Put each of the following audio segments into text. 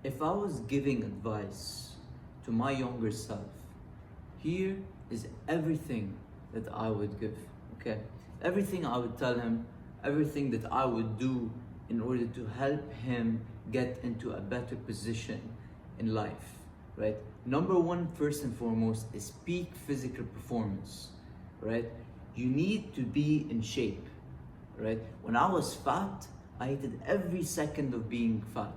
If I was giving advice to my younger self, here is everything that I would give, okay? Everything I would tell him, everything that I would do in order to help him get into a better position in life, right? Number one, first and foremost, is peak physical performance, right? You need to be in shape, right? When I was fat, I hated every second of being fat.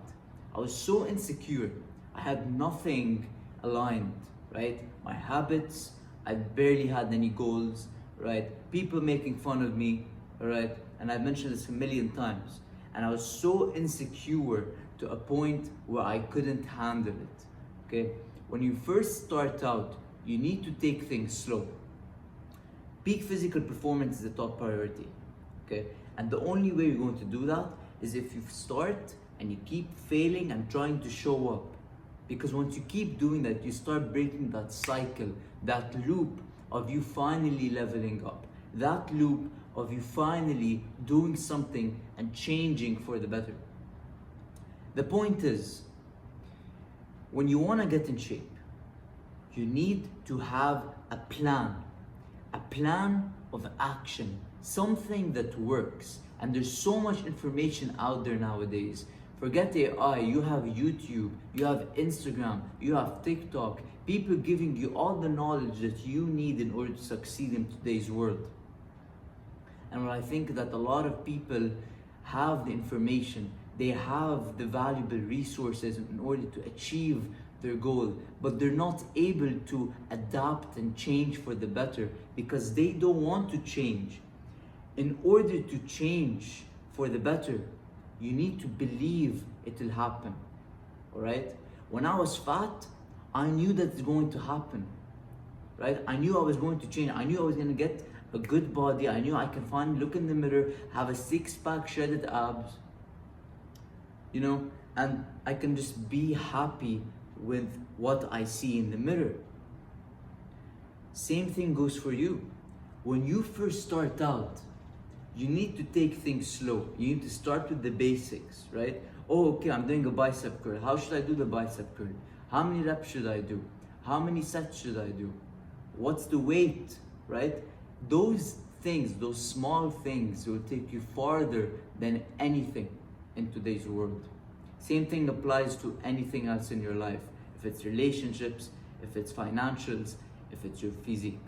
I was so insecure. I had nothing aligned, right? My habits, I barely had any goals, right? People making fun of me, right? And I've mentioned this a million times. And I was so insecure to a point where I couldn't handle it, okay? When you first start out, you need to take things slow. Peak physical performance is the top priority, okay? And the only way you're going to do that is if you start and you keep failing and trying to show up. Because once you keep doing that, you start breaking that cycle, that loop of you finally leveling up, that loop of you finally doing something and changing for the better. The point is, when you want to get in shape, you need to have a plan of action, something that works. And there's so much information out there nowadays. Forget AI, you have YouTube, you have Instagram, you have TikTok, people giving you all the knowledge that you need in order to succeed in today's world. And I think that a lot of people have the information, they have the valuable resources in order to achieve their goal, but they're not able to adapt and change for the better because they don't want to change. In order to change for the better, you need to believe it will happen, all right? When I was fat, I knew that it's going to happen, right? I knew I was going to change. I knew I was going to get a good body. I knew I can finally look in the mirror, have a six-pack, shredded abs, you know, and I can just be happy with what I see in the mirror. Same thing goes for you. When you first start out, you need to take things slow. You need to start with the basics, right? Oh, okay, I'm doing a bicep curl. How should I do the bicep curl? How many reps should I do? How many sets should I do? What's the weight, right? Those things, those small things will take you farther than anything in today's world. Same thing applies to anything else in your life. If it's relationships, if it's financials, if it's your physique,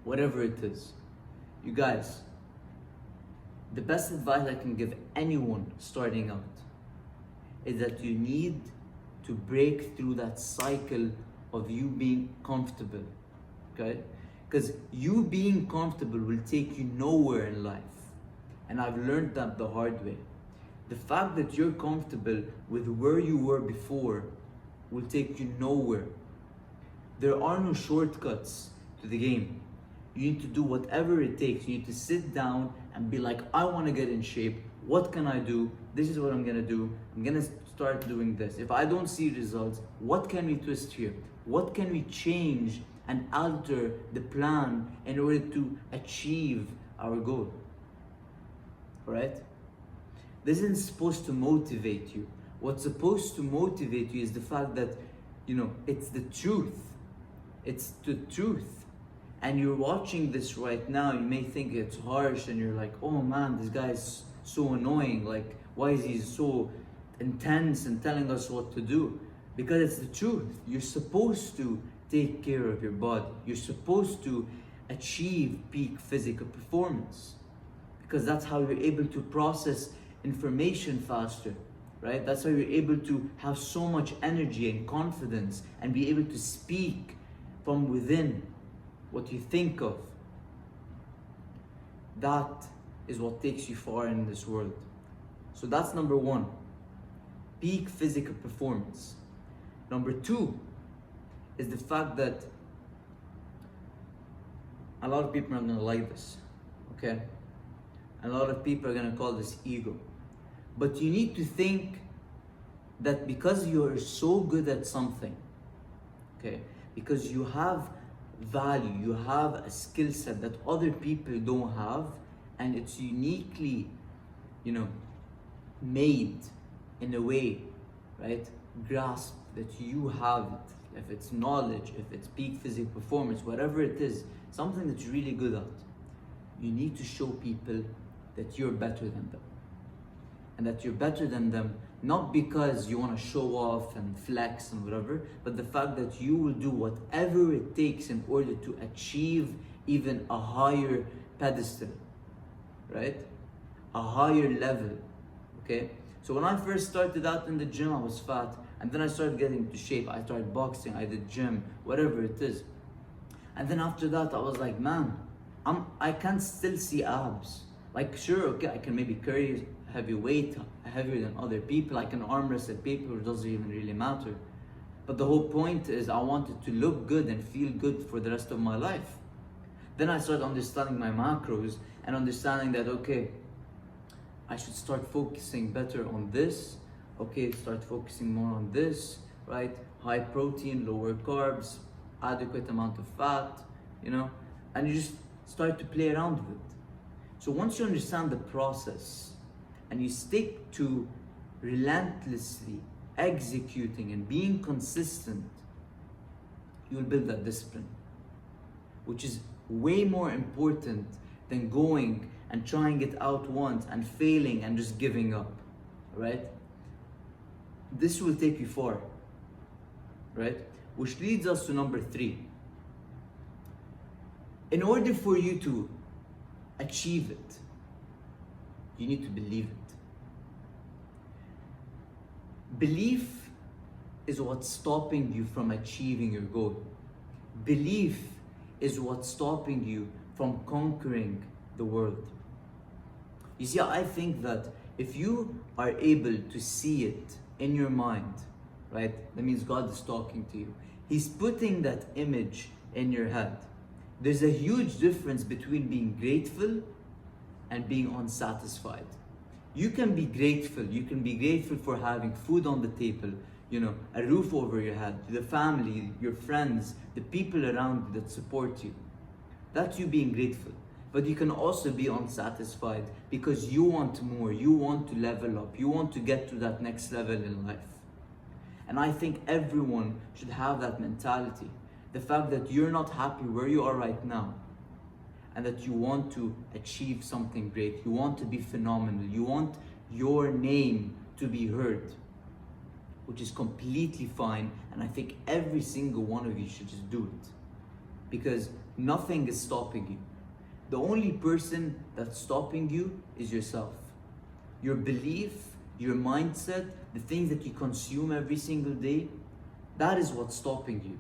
whatever it is. You guys, the best advice I can give anyone starting out is that you need to break through that cycle of you being comfortable, okay? Because you being comfortable will take you nowhere in life. And I've learned that the hard way. The fact that you're comfortable with where you were before will take you nowhere. There are no shortcuts to the game. You need to do whatever it takes. You need to sit down and be like, I want to get in shape. What can I do? This is what I'm going to do. I'm going to start doing this. If I don't see results, what can we twist here? What can we change and alter the plan in order to achieve our goal? All right? This isn't supposed to motivate you. What's supposed to motivate you is the fact that, you know, it's the truth. It's the truth. And you're watching this right now, you may think it's harsh and you're like, oh man, this guy is so annoying. Like, why is he so intense and telling us what to do? Because it's the truth. You're supposed to take care of your body. You're supposed to achieve peak physical performance because that's how you're able to process information faster, right? That's how you're able to have so much energy and confidence and be able to speak from within what you think of. That is what takes you far in this world. So that's number one, peak physical performance. Number two is the fact that a lot of people are gonna like this, okay? A lot of people are gonna call this ego. But you need to think that because you're so good at something, okay, because you have value, you have a skill set that other people don't have, and it's uniquely, you know, made in a way, right, grasp that you have it, if it's knowledge, if it's peak physical performance, whatever it is, something that you're really good at, you need to show people that you're better than them. And that you're better than them, not because you want to show off and flex and whatever, but the fact that you will do whatever it takes in order to achieve even a higher pedestal, right? A higher level, okay? So when I first started out in the gym, I was fat, and then I started getting into shape. I started boxing, I did gym, whatever it is. And then after that, I was like, man, I can still see abs. Like, sure, okay, I can maybe carry heavy weight, heavier than other people. I can arm wrestle people, it doesn't even really matter. But the whole point is I wanted to look good and feel good for the rest of my life. Then I started understanding my macros and understanding that, okay, I should start focusing better on this. Okay, start focusing more on this, right? High protein, lower carbs, adequate amount of fat, you know, and you just start to play around with it. So once you understand the process and you stick to relentlessly executing and being consistent, you'll build that discipline, which is way more important than going and trying it out once and failing and just giving up, right? This will take you far, right? Which leads us to number 3. In order for you to achieve it, you need to believe it. Belief is what's stopping you from achieving your goal. Belief is what's stopping you from conquering the world. You see, I think that if you are able to see it in your mind, right, that means God is talking to you. He's putting that image in your head. There's a huge difference between being grateful and being unsatisfied. You can be grateful. You can be grateful for having food on the table, you know, a roof over your head, the family, your friends, the people around you that support you. That's you being grateful. But you can also be unsatisfied because you want more, you want to level up, you want to get to that next level in life. And I think everyone should have that mentality. The fact that you're not happy where you are right now and that you want to achieve something great, you want to be phenomenal, you want your name to be heard, which is completely fine. And I think every single one of you should just do it because nothing is stopping you. The only person that's stopping you is yourself. Your belief, your mindset, the things that you consume every single day, that is what's stopping you,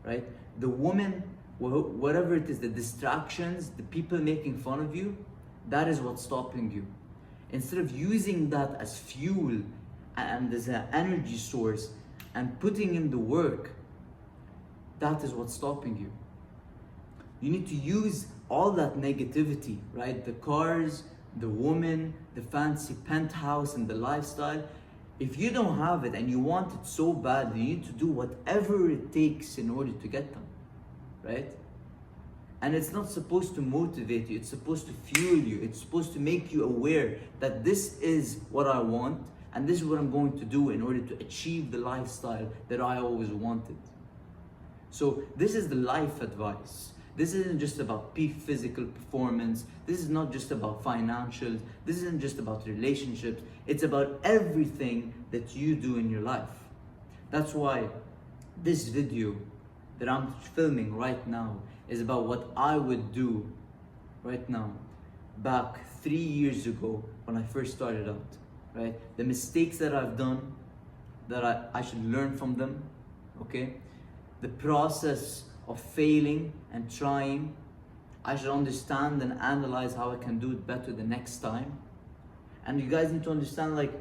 right? The woman, whatever it is, the distractions, the people making fun of you, that is what's stopping you. Instead of using that as fuel and as an energy source and putting in the work, that is what's stopping you. You need to use all that negativity, right? The cars, the woman, the fancy penthouse and the lifestyle. If you don't have it and you want it so badly, you need to do whatever it takes in order to get them, right? And it's not supposed to motivate you, it's supposed to fuel you, it's supposed to make you aware that this is what I want and this is what I'm going to do in order to achieve the lifestyle that I always wanted. So this is the life advice. This isn't just about peak physical performance. This is not just about financials. This isn't just about relationships. It's about everything that you do in your life. That's why this video that I'm filming right now is about what I would do right now, back 3 years ago when I first started out, right? The mistakes that I've done, that I should learn from them, okay? The process of failing and trying, I should understand and analyze how I can do it better the next time. And you guys need to understand, like,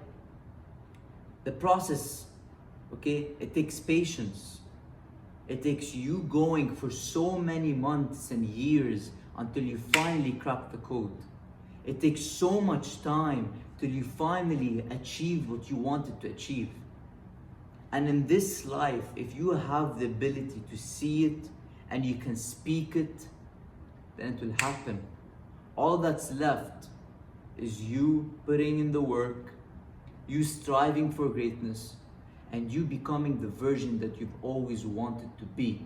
the process, okay? It takes patience. It takes you going for so many months and years until you finally crack the code. It takes so much time till you finally achieve what you wanted to achieve. And in this life, if you have the ability to see it and you can speak it, then it will happen. All that's left is you putting in the work, you striving for greatness, and you becoming the version that you've always wanted to be.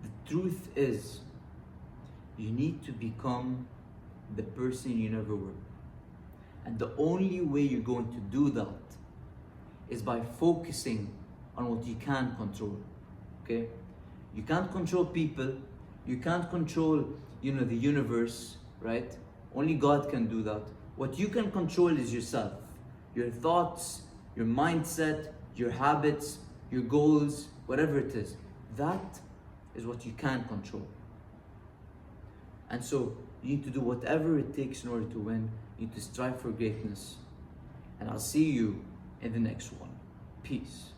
The truth is, you need to become the person you never were. And the only way you're going to do that is by focusing on what you can control. Okay? You can't control people, you can't control, the universe, right? Only God can do that. What you can control is yourself, your thoughts, your mindset, your habits, your goals, whatever it is. That is what you can control. And so you need to do whatever it takes in order to win. You need to strive for greatness. And I'll see you in the next one. Peace.